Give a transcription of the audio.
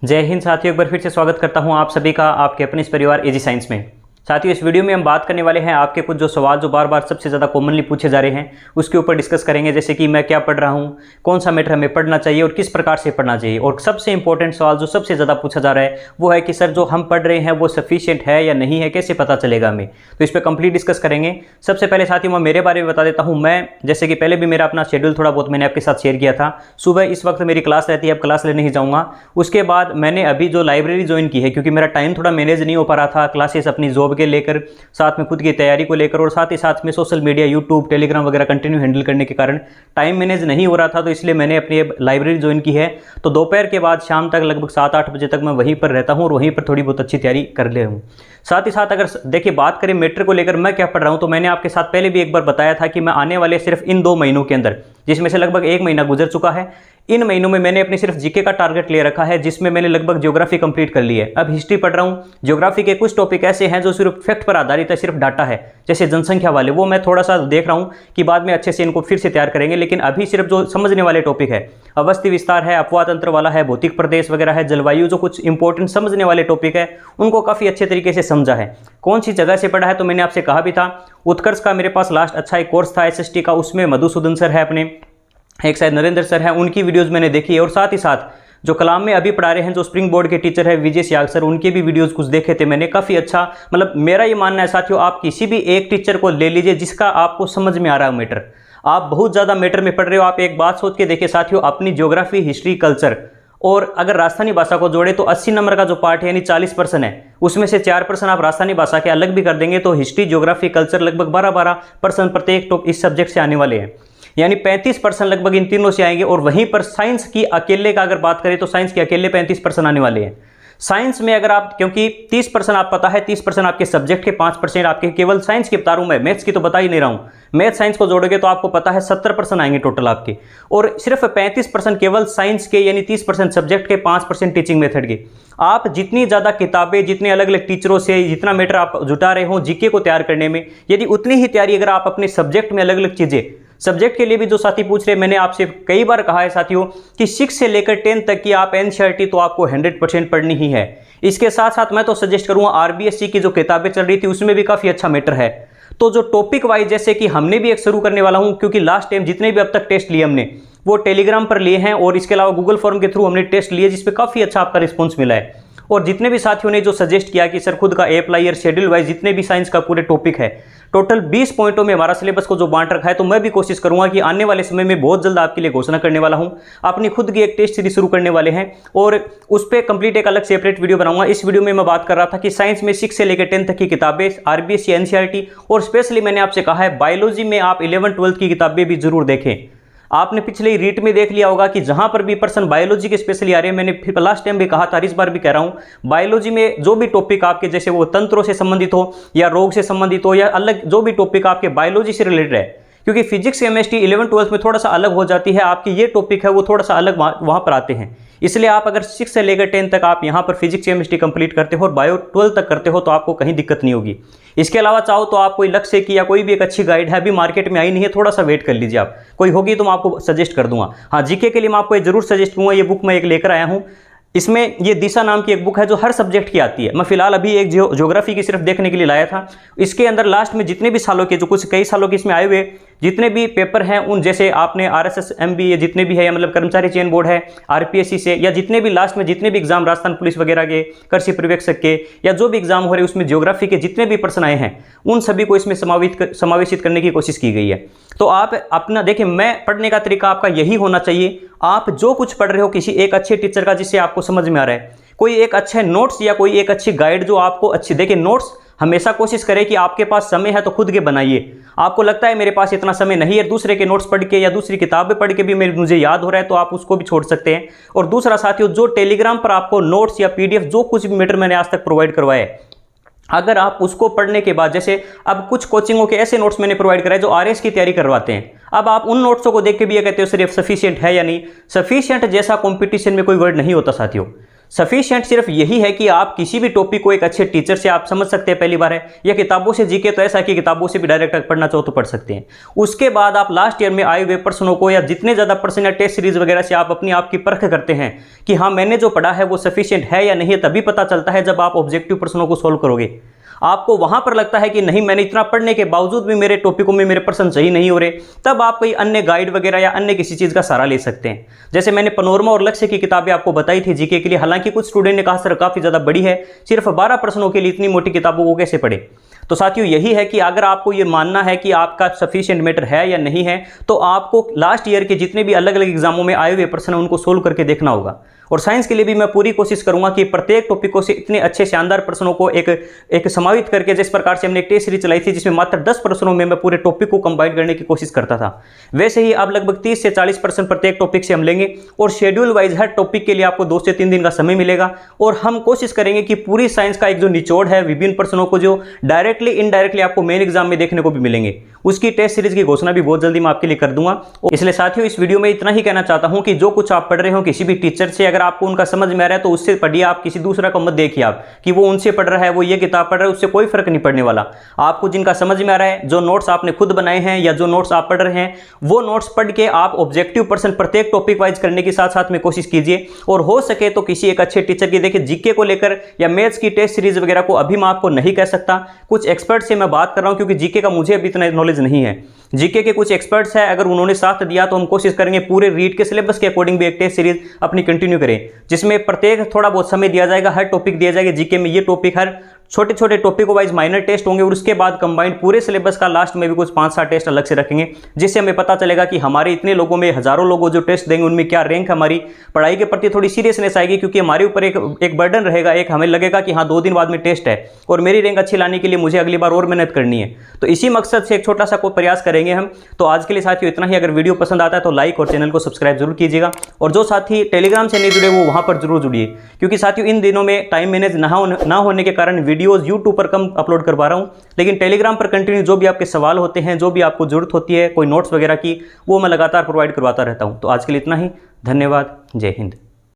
जय हिंद साथियों, एक बार फिर से स्वागत करता हूं आप सभी का आपके अपने इस परिवार इजी साइंस में। साथियों, इस वीडियो में हम बात करने वाले हैं आपके कुछ जो सवाल जो बार बार सबसे ज़्यादा कॉमनली पूछे जा रहे हैं उसके ऊपर डिस्कस करेंगे। जैसे कि मैं क्या पढ़ रहा हूं, कौन सा मैटर हमें पढ़ना चाहिए और किस प्रकार से पढ़ना चाहिए। और सबसे इंपॉर्टेंट सवाल जो सबसे ज़्यादा पूछा जा रहा है वो है कि सर जो हम पढ़ रहे हैं वो सफिशिएंट है या नहीं है, कैसे पता चलेगा हमें। तो इस पर कंप्लीट डिस्कस करेंगे। सबसे पहले साथियों मैं मेरे बारे में बता देता हूँ। मैं जैसे कि पहले भी मेरा अपना शेड्यूल थोड़ा बहुत मैंने आपके साथ शेयर किया था। सुबह इस वक्त मेरी क्लास रहती है, अब क्लास लेने ही जाऊँगा। उसके बाद मैंने अभी जो लाइब्रेरी ज्वाइन की है, क्योंकि मेरा टाइम थोड़ा मैनेज नहीं हो पा रहा था, क्लासेस अपनी जॉब के लेकर, साथ में खुद की तैयारी को लेकर और साथ ही साथ में सोशल मीडिया, यूट्यूब, टेलीग्राम वगैरह कंटिन्यू हैंडल करने के कारण टाइम मैनेज नहीं हो रहा था। तो इसलिए मैंने अपनी लाइब्रेरी ज्वाइन की है। तो दोपहर के बाद शाम तक लगभग 7-8 बजे तक मैं वहीं पर रहता हूँ और वहीं पर थोड़ी बहुत अच्छी तैयारी कर ले हूँ। साथ ही साथ अगर देखिए बात करें मैटर को लेकर मैं क्या पढ़ रहा हूँ, तो मैंने आपके साथ पहले भी एक बार बताया था कि मैं आने वाले सिर्फ इन 2 महीनों के अंदर, जिसमें से लगभग 1 महीना गुजर चुका है, इन महीनों में मैंने अपनी सिर्फ जीके का टारगेट ले रखा है, जिसमें मैंने लगभग ज्योग्राफी कंप्लीट कर ली है। अब हिस्ट्री पढ़ रहा हूँ। ज्योग्राफी के कुछ टॉपिक ऐसे हैं जो सिर्फ फैक्ट पर आधारित है, सिर्फ डाटा है, जैसे जनसंख्या वाले, वो मैं थोड़ा सा देख रहा हूँ कि बाद में अच्छे से इनको फिर से तैयार करेंगे। लेकिन अभी सिर्फ जो समझने वाले टॉपिक है, अवस्थी विस्तार है, अपवाह तंत्र वाला है, भौतिक प्रदेश वगैरह है, जलवायु, जो कुछ इंपॉर्टेंट समझने वाले टॉपिक है उनको काफ़ी अच्छे तरीके से समझा है। कौन सी जगह से पढ़ा है, तो मैंने आपसे कहा भी था, उत्कर्ष का मेरे पास लास्ट अच्छा एक कोर्स था SST का, उसमें मधुसूदन सर है अपने, एक शायद नरेंद्र सर हैं, उनकी वीडियोस मैंने देखी है। और साथ ही साथ जो कलाम में अभी पढ़ा रहे हैं, जो स्प्रिंग बोर्ड के टीचर है विजय सियाग सर, उनके भी वीडियोस कुछ देखे थे मैंने, काफ़ी अच्छा। मतलब मेरा ये मानना है साथियों, आप किसी भी एक टीचर को ले लीजिए जिसका आपको समझ में आ रहा है मैटर। आप बहुत ज़्यादा मैटर में पढ़ रहे हो, आप एक बात सोच के देखिए साथियों, अपनी ज्योग्राफी, हिस्ट्री, कल्चर और अगर राजस्थानी भाषा को जोड़े तो 80 नंबर का जो पार्ट है यानी 40% है, उसमें से 4% आप राजस्थानी भाषा के अलग भी कर देंगे तो हिस्ट्री, ज्योग्राफी, कल्चर लगभग 12-12% प्रत्येक इस सब्जेक्ट से आने वाले हैं, यानी 35% लगभग इन तीनों से आएंगे। और वहीं पर साइंस की अकेले का अगर बात करें तो साइंस के अकेले 35% आने वाले हैं। साइंस में अगर आप, क्योंकि 30% आप पता है, 30% आपके सब्जेक्ट के, 5% आपके केवल साइंस की बता रहा हूं मैं, मैथ्स की तो बता ही नहीं रहा हूं। मैथ साइंस को जोड़ोगे तो आपको पता है 70% आएंगे टोटल आपके, और सिर्फ 35% केवल साइंस के, यानी 30% सब्जेक्ट के, 5% टीचिंग मेथड के। आप जितनी ज़्यादा किताबें, जितने अलग अलग टीचरों से जितना मैटर आप जुटा रहे हो जीके को तैयार करने में, यदि उतनी ही तैयारी अगर आप अपने सब्जेक्ट में अलग अलग चीज़ें, सब्जेक्ट के लिए भी जो साथी पूछ रहे, मैंने आपसे कई बार कहा है साथियों कि 6 से लेकर 10 तक की आप NCERT तो आपको 100% पढ़नी ही है। इसके साथ साथ मैं तो सजेस्ट करूंगा RBSC की जो किताबें चल रही थी उसमें भी काफ़ी अच्छा मैटर है। तो जो टॉपिक वाइज, जैसे कि हमने भी एक शुरू करने वाला हूं, क्योंकि लास्ट टाइम जितने भी अब तक टेस्ट लिए हमने वो टेलीग्राम पर लिए हैं और इसके अलावा गूगल फॉर्म के थ्रू हमने टेस्ट लिए, जिसपे काफ़ी अच्छा आपका रिस्पॉन्स मिला है। और जितने भी साथियों ने जो सजेस्ट किया कि सर खुद का अप्लाई और शेड्यूल वाइज जितने भी साइंस का पूरे टॉपिक है, टोटल 20 पॉइंटों में हमारा सिलेबस को जो बांट रखा है, तो मैं भी कोशिश करूंगा कि आने वाले समय में बहुत जल्द आपके लिए घोषणा करने वाला हूं। अपनी खुद की एक टेस्ट सीरीज शुरू करने वाले हैं और उस पर कंप्लीट एक अलग सेपरेट वीडियो बनाऊंगा। इस वीडियो में मैं बात कर रहा था कि साइंस में 6 से लेकर 10 तक की किताबें, RBSC, NCERT, और स्पेशली मैंने आपसे कहा है बायोलॉजी में आप 11-12 की किताबें भी जरूर देखें। आपने पिछले ही रीट में देख लिया होगा कि जहां पर भी पर्सन बायोलॉजी के स्पेशली आ रहे हैं, मैंने फिर लास्ट टाइम भी कहा था, इस बार भी कह रहा हूं, बायोलॉजी में जो भी टॉपिक आपके, जैसे वो तंत्रों से संबंधित हो या रोग से संबंधित हो या अलग जो भी टॉपिक आपके बायोलॉजी से रिलेटेड है, क्योंकि फिजिक्स, केमिस्ट्री 11-12 में थोड़ा सा अलग हो जाती है आपकी, ये टॉपिक है वो थोड़ा सा अलग वहां पर आते हैं। इसलिए आप अगर 6 से लेकर 10 तक आप यहां पर फिजिक्स, केमिस्ट्री कंप्लीट करते हो और बायो 12 तक करते हो तो आपको कहीं दिक्कत नहीं होगी। इसके अलावा चाहो तो आप कोई लक्ष्य की या कोई भी एक अच्छी गाइड है, अभी मार्केट में आई नहीं है, थोड़ा सा वेट कर लीजिए, आप कोई होगी तो मैं आपको सजेस्ट कर दूंगा। हाँ, जीके के लिए मैं आपको ये जरूर सजेस्ट करूंगा, ये बुक मैं एक लेकर आया हूँ। इसमें ये दिशा नाम की एक बुक है जो हर सब्जेक्ट की आती है। मैं फिलहाल अभी एक ज्योग्राफी की सिर्फ देखने के लिए लाया था। इसके अंदर लास्ट में जितने भी सालों के, जो कुछ कई सालों के इसमें आए हुए जितने भी पेपर हैं, उन जैसे आपने RSS MB ये जितने भी है, या मतलब कर्मचारी चयन बोर्ड है RPSC से, या जितने भी लास्ट में जितने भी एग्जाम राजस्थान पुलिस वगैरह के, कृषि पर्यवेक्षक के, या जो भी एग्जाम हो रहे उसमें ज्योग्राफी के जितने भी प्रश्न आए हैं उन सभी को इसमें समावेशित करने की कोशिश की गई है। तो आप अपना देखिए, मैं पढ़ने का तरीका आपका यही होना चाहिए, आप जो कुछ पढ़ रहे हो किसी एक अच्छे टीचर का जिससे आपको समझ में आ रहा है, कोई एक अच्छे नोट्स या कोई एक अच्छी गाइड जो आपको अच्छी, देखिए नोट्स हमेशा कोशिश करें कि आपके पास समय है तो खुद के बनाइए। आपको लगता है मेरे पास इतना समय नहीं है, दूसरे के नोट्स पढ़ के या दूसरी किताबें पढ़ के भी मुझे याद हो रहा है, तो आप उसको भी छोड़ सकते हैं। और दूसरा साथियों, जो टेलीग्राम पर आपको नोट्स या PDF जो कुछ भी मैटर मैंने आज तक प्रोवाइड करवाया है, अगर आप उसको पढ़ने के बाद, जैसे अब कुछ कोचिंगों के ऐसे नोट्स मैंने प्रोवाइड कराए जो RS की तैयारी करवाते हैं, अब आप उन नोट्सों को देख के भी ये कहते हो सिर्फ सफिशिएंट है या नहीं। सफिशिएंट जैसा कंपटीशन में कोई वर्ड नहीं होता साथियों। सफिशिएंट सिर्फ यही है कि आप किसी भी टॉपिक को एक अच्छे टीचर से आप समझ सकते हैं, पहली बार है, या किताबों से जीके तो ऐसा कि किताबों से भी डायरेक्ट पढ़ना चाहो तो पढ़ सकते हैं। उसके बाद आप लास्ट ईयर में आए हुए प्रश्नों को या जितने ज़्यादा प्रश्न या टेस्ट सीरीज वगैरह से आप अपनी आप की परख करते हैं कि हाँ मैंने जो पढ़ा है वो सफिशिएंट है या नहीं है, तभी पता चलता है जब आप ऑब्जेक्टिव प्रश्नों को सोल्व करोगे। आपको वहां पर लगता है कि नहीं मैंने इतना पढ़ने के बावजूद भी मेरे टॉपिकों में मेरे प्रश्न सही नहीं हो रहे, तब आप कोई अन्य गाइड वगैरह या अन्य किसी चीज़ का सहारा ले सकते हैं। जैसे मैंने पनोरमा और लक्ष्य की किताबें आपको बताई थी जीके के लिए, हालांकि कुछ स्टूडेंट ने कहा सर काफ़ी ज़्यादा बड़ी है, सिर्फ 12 प्रश्नों के लिए इतनी मोटी किताबों को कैसे पढ़े। तो साथियों यही है कि अगर आपको ये मानना है कि आपका सफिशिएंट मैटर है या नहीं है, तो आपको लास्ट ईयर के जितने भी अलग अलग एग्जामों में आए हुए प्रश्न हैं उनको सोल्व करके देखना होगा। और साइंस के लिए भी मैं पूरी कोशिश करूंगा कि प्रत्येक टॉपिकों से इतने अच्छे शानदार प्रश्नों को एक समावित करके, जिस प्रकार से हमने एक टेस्ट सीरीज चलाई थी जिसमें मात्र 10 प्रश्नों में मैं पूरे टॉपिक को कंबाइन करने की कोशिश करता था, वैसे ही अब लगभग 30 से 40 प्रश्न प्रत्येक टॉपिक से हम लेंगे और शेड्यूल वाइज हर टॉपिक के लिए आपको 2 से 3 दिन का समय मिलेगा। और हम कोशिश करेंगे कि पूरी साइंस का एक जो निचोड़ है विभिन्न प्रश्नों को जो डायरेक्टली इनडायरेक्टली आपको मेन एग्जाम में देखने को भी मिलेंगे, उसकी टेस्ट सीरीज की घोषणा भी बहुत जल्दी मैं आपके लिए कर दूंगा। इसलिए साथियों इस वीडियो में इतना ही कहना चाहता हूं कि जो कुछ आप पढ़ रहे हो किसी भी टीचर से, अगर आपको उनका समझ में आ रहा है तो उससे पढ़िए, आप किसी दूसरा को मत देखिए आप कि वो उनसे पढ़ रहा है, वो ये किताब पढ़ रहा है, उससे कोई फर्क नहीं पड़ने वाला। आपको जिनका समझ में आ रहा है, जो नोट्स आपने खुद बनाए हैं या जो नोट्स आप पढ़ रहे हैं, वो नोट्स पढ़ के आप ऑब्जेक्टिव प्रश्न प्रत्येक टॉपिक वाइज करने की साथ साथ में कोशिश कीजिए। और हो सके तो किसी एक अच्छे टीचर की, देखिए जीके को लेकर या मैथ्स की टेस्ट सीरीज वगैरह को अभी मैं आपको नहीं कह सकता, कुछ एक्सपर्ट से मैं बात कर रहा हूं क्योंकि जीके का मुझे अभी इतना नॉलेज नहीं है। जीके के कुछ एक्सपर्ट्स हैं, अगर उन्होंने साथ दिया तो हम कोशिश करेंगे पूरे रीड के सिलेबस के अकॉर्डिंग भी एक टेस्ट सीरीज अपनी कंटिन्यू करें, जिसमें प्रत्येक थोड़ा बहुत समय दिया जाएगा, हर टॉपिक दिया जाएगा जीके में, ये टॉपिक हर छोटे छोटे टॉपिक वाइज माइनर टेस्ट होंगे और उसके बाद कंबाइंड पूरे सिलेबस का लास्ट में भी कुछ 5-7 टेस्ट अलग से रखेंगे, जिससे हमें पता चलेगा कि हमारे इतने लोगों में, हजारों लोगों जो टेस्ट देंगे उनमें क्या रैंक, हमारी पढ़ाई के प्रति थोड़ी सीरियसनेस आएगी, क्योंकि हमारे ऊपर एक बर्डन रहेगा, एक हमें लगेगा कि हाँ 2 दिन बाद में टेस्ट है और मेरी रैंक अच्छी लाने के लिए मुझे अगली बार और मेहनत करनी है। तो इसी मकसद से एक छोटा सा कोई प्रयास करेंगे हम। तो आज के लिए साथियों इतना ही। अगर वीडियो पसंद आता है तो लाइक और चैनल को सब्सक्राइब जरूर कीजिएगा, और जो साथी टेलीग्राम से नहीं जुड़े वो वहां पर जरूर जुड़िए, क्योंकि साथियों इन दिनों में टाइम मैनेज ना होने के कारण वीडियोज यूट्यूब पर अपलोड करवा रहा हूं, लेकिन टेलीग्राम पर कंटिन्यू जो भी आपके सवाल होते हैं, जो भी आपको जरूरत होती है कोई नोट्स वगैरह की, वो मैं लगातार प्रोवाइड करवाता रहता हूं। तो आज के लिए इतना ही। धन्यवाद। जय हिंद।